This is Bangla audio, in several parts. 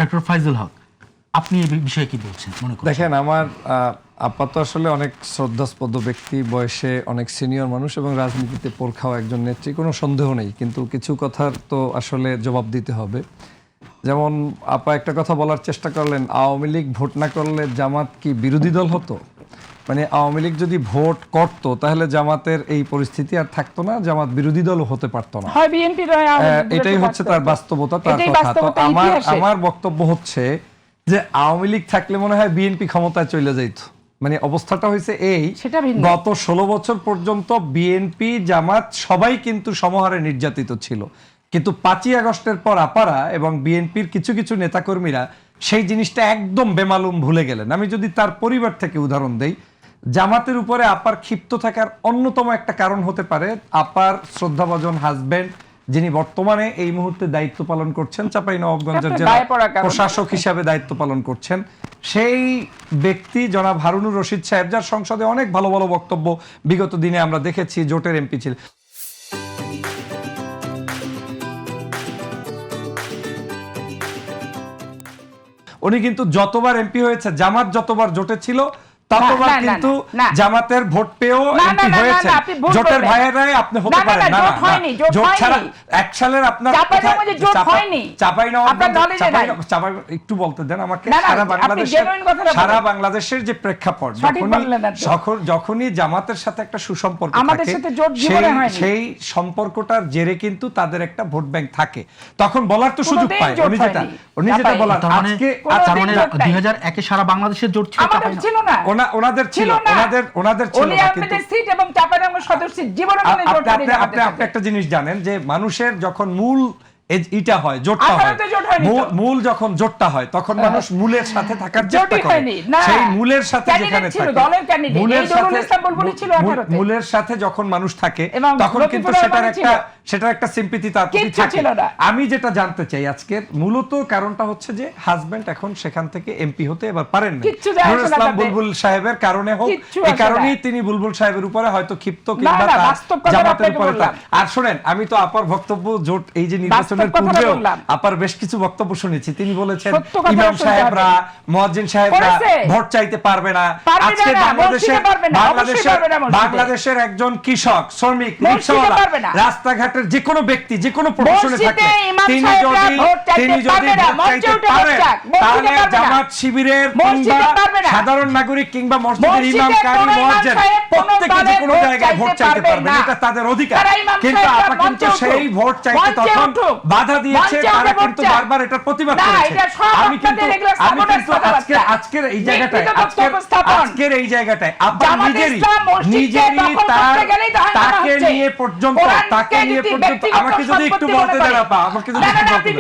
ডক্টর ফাইজুল হক, আপনি এই বিষয়ে কি বলছেন মনে করেন? দেখেন, আমার আপা তো আসলে অনেক শ্রদ্ধাস্পদ ব্যক্তি, বয়সে অনেক সিনিয়র মানুষ এবং রাজনীতিতে পরখাও একজন নেত্রী, কোনো সন্দেহ নেই। কিন্তু কিছু কথার তো আসলে জবাব দিতে হবে। যেমন আপা একটা কথা বলার চেষ্টা করলেন, আওয়ামী লীগ ভোট না করলে জামাত কি বিরোধী দল হতো? মানে আওয়ামী লীগ যদি ভোট করতো তাহলে জামাতের এই পরিস্থিতি আর থাকতো না, জামাত বিরোধী দলও হতে পারতো না। এটাই হচ্ছে তার বাস্তবতা, তার কথা। তো আমার বক্তব্য হচ্ছে যে আওয়ামী লীগ থাকলে মনে হয় বিএনপি ক্ষমতায় চলে যাইতো। মানে অবস্থাটা হয়েছে এই, গত 16 বছর পর্যন্ত বিএনপি জামাত সবাই কিন্তু সমহারে নির্যাতিত ছিল, কিন্তু 5ই আগস্টের পর আপারা এবং বিএনপির কিছু কিছু নেতাকর্মীরা সেই জিনিসটা একদম বেমালুম ভুলে গেলেন। আমি যদি তার পরিবার থেকে উদাহরণ দেই, জামাতের উপরে আপার ক্ষিপ্ত থাকার অন্যতম একটা কারণ হতে পারে আপার শ্রদ্ধাভাজন হাজবেন্ড, যিনি বর্তমানে এই মুহূর্তে দায়িত্ব পালন করছেন চাঁপাইনবাবগঞ্জের জেলা প্রশাসক হিসাবে দায়িত্ব পালন করছেন, সেই ব্যক্তি জনাব হারুনুর রশিদ সাহেব, যার সংসদে অনেক ভালো ভালো বক্তব্য বিগত দিনে আমরা দেখেছি, জোটের এমপি ছিলেন। উনি কিন্তু যতবার এমপি হয়েছে, জামাত যতবার জোটে ছিল ততবার কিন্তু জামাতের ভোট পেয়েও এমপি হয়েছে। জোটের ভাইয়েরাই আপনি হতে পারেন না, জোট ছাড়া এক সালের আপনার একটু বলতে দেন আমাকে। সারা বাংলাদেশের যে প্রেক্ষাপট, যখনই জামাতের সাথে একটা সুসম্পর্ক থাকে, সেই সম্পর্কটার জেরে কিন্তু তাদের একটা ভোট ব্যাংক থাকে, তখন বলার তো সুযোগ পায়। উনি যেটা বলার, আজকে 2001-এ সারা বাংলাদেশের জোট ছিল না, ওনাদের ছিল, ওনাদের ছিল না, কিন্তু সিট এবং চাপাইনবাবগঞ্জ সদস্য জীবনে আপনি একটা জিনিস জানেন যে মানুষের যখন মূল এটা হয়, জোটটা হয়, মূল যখন জোটটা হয় তখন মানুষ মূলের সাথে থাকার চেষ্টা করে। সেই মূলের সাথে যেখানে থাকে, মূলের সাথে যখন মানুষ থাকে তখন কিন্তু সেটার একটা সিম্পথি তার প্রতি থাকে। আমি যেটা জানতে চাই আজকের মূলত কারণটা হচ্ছে যে হাজবেন্ড এখন সেখান থেকে এমপি হতে এবার পারেন না, নুরুল ইসলাম বুলবুল সাহেবের কারণে হোক, এই কারণেই তিনি বুলবুল সাহেবের উপরে হয়তো ক্ষিপ্ত, কিংবা জামাতের উপরে। আর শোনেন, আমি তো আপার বক্তব্য জোট এই যে নির্বাচনের পূর্বেও আপার বেশ কিছু বক্তব্য শুনেছি। তিনি বলেছেন ইমাম সাহেবরা, মুয়াজ্জিন সাহেবরা ভোট চাইতে পারবে না। আজকে বাংলাদেশের একজন কৃষক, শ্রমিক, রিকশাওয়ালা, রাস্তাঘাটের যে কোনো ব্যক্তি, যে কোনো প্রফেশনে থাকে, তিনি যদি ভোট চাইতে পারেন, তাহলে জামাত শিবিরের কিংবা সাধারণ নাগরিক কিংবা মসজিদের ইমাম, কারি, মুয়াজ্জিন প্রত্যেকে যে কোনো জায়গায় ভোট চাইতে পারবে, এটা তাদের অধিকার। কিন্তু আপা কিন্তু সেই ভোট চাইতে তখন বাধা দিয়েছে, তারা কিন্তু বারবার এটার প্রতিবাদ করেছে। আমি কিন্তু আজকের এই জায়গাটায় আপা নিজেরই তাকে নিয়ে পর্যন্ত আমাকে যদি একটু বলতে দেন আপা, আমাকে যদি একটু বলতে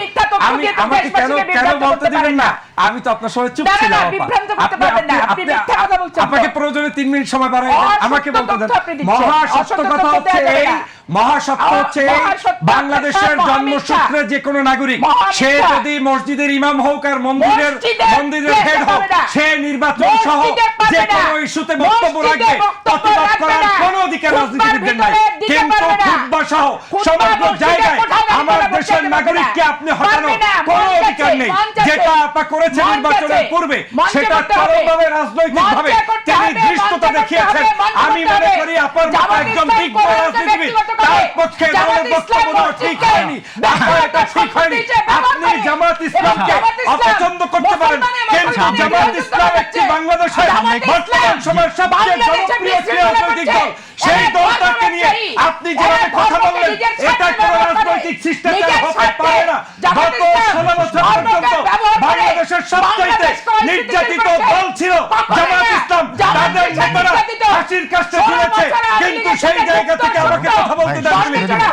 দেন, আমাকে কেন বলতে দিবেন না? আমি তো আপনার সঙ্গে চুপ ছিলাম আপা। আপনাকে প্রয়োজনে 3 মিনিট সময় বাড়াই আমাকে বলতে দেন। মহাসত্য কথা হচ্ছে এই, মহাসত্য হচ্ছে বাংলাদেশের জন্মসূত্রে যে কোনো নাগরিক, সে যদি মসজিদের ইমাম হোক আর মন্দিরের হেড হোক, সে নির্বাচন সহ যে কোনো ইস্যুতে বক্তব্য রাখবে, প্রতিবাদ করার কোনো অধিকার রাজনীতিবিদদের নাই। কিন্তু খুতবা সহ সমগ্র জায়গায় আমার দেশের নাগরিককে আপনি হটানোর কোনো অধিকার নেই। যেটা আপনি করেছেন নির্বাচনের পূর্বে, সেটা চরমভাবে রাজনৈতিকভাবে তিনি ধৃষ্টতা দেখিয়েছেন। আমি মনে করি আপনার মতো একজন দিগ্গজ রাজনীতিবিদ, তার পক্ষে বক্তব্য ঠিক হয়নি, এটা ঠিক হয়নি। আপনি জামাত ইসলামকে অপছন্দ করতে পারেন, কিন্তু জামাত ইসলাম একটি বাংলাদেশের বর্তমান সময়ের সবচেয়ে জনপ্রিয় রাজনৈতিক দল। সেই দলটাকে নিয়ে আপনি যেভাবে কথা বললেন, এটা কোন রাজনৈতিক শিষ্টাচার হতে পারে না। গত 16 বছর পর্যন্ত বাংলাদেশের সবচেয়ে নির্যাতিত দল ছিল জামাত ইসলাম। তাদের নেতারা ফাঁসির কাস্টে ঝুলেছে, কিন্তু সেই জায়গা থেকে আমাকে কথা বলতে দেন।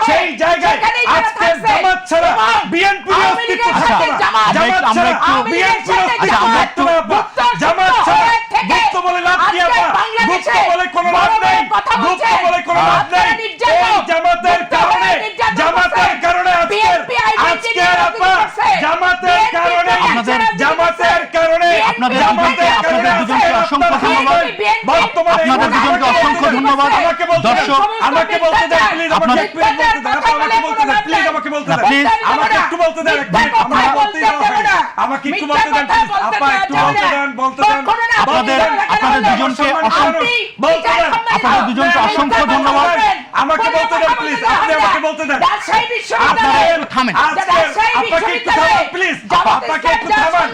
সেই জায়গায় আজকে জামাত ছাড়া বিএনপির অস্তিত্ব থাকতো না, জামাত ছাড়া বিএনপির অস্তিত্ব থাকতো না। জামাত ছাড়া গুপ্ত বলে লাভ কি আপা? গুপ্ত বলে কোনো লাভ নেই, গুপ্ত বলে কোনো লাভ নেই। এই জামাতের কারণে আজকে আপা, জামাতের কারণে বর্তমান আপনাদের দুজনকে অসংখ্য ধন্যবাদ। দর্শক, আমাকে বলতে দেন প্লিজ, আমাকে আপনাদের- এক মিনিট বলতে দেন, আমাকে বলতে দেন প্লিজ, আমাকে বলতে দেন, প্লিজ। আমাকে একটু বলতে দেন, এক মিনিট, আমাকে বলতে দেন, আমাকে একটু বলতে দেন প্লিজ, আপা একটু বলতে দেন, বলতে দেন, আপনাদের দুজনকে বলতে দেন, আপনাদের দুজনকে অসংখ্য ধন্যবাদ। আমাকে বলতে দেন প্লিজ, আপনি আমাকে বলতে দেন, আপনারা একটু থামেন। আজকে আপনাকে একটু থামান প্লিজ, আপনাকে একটু থামান।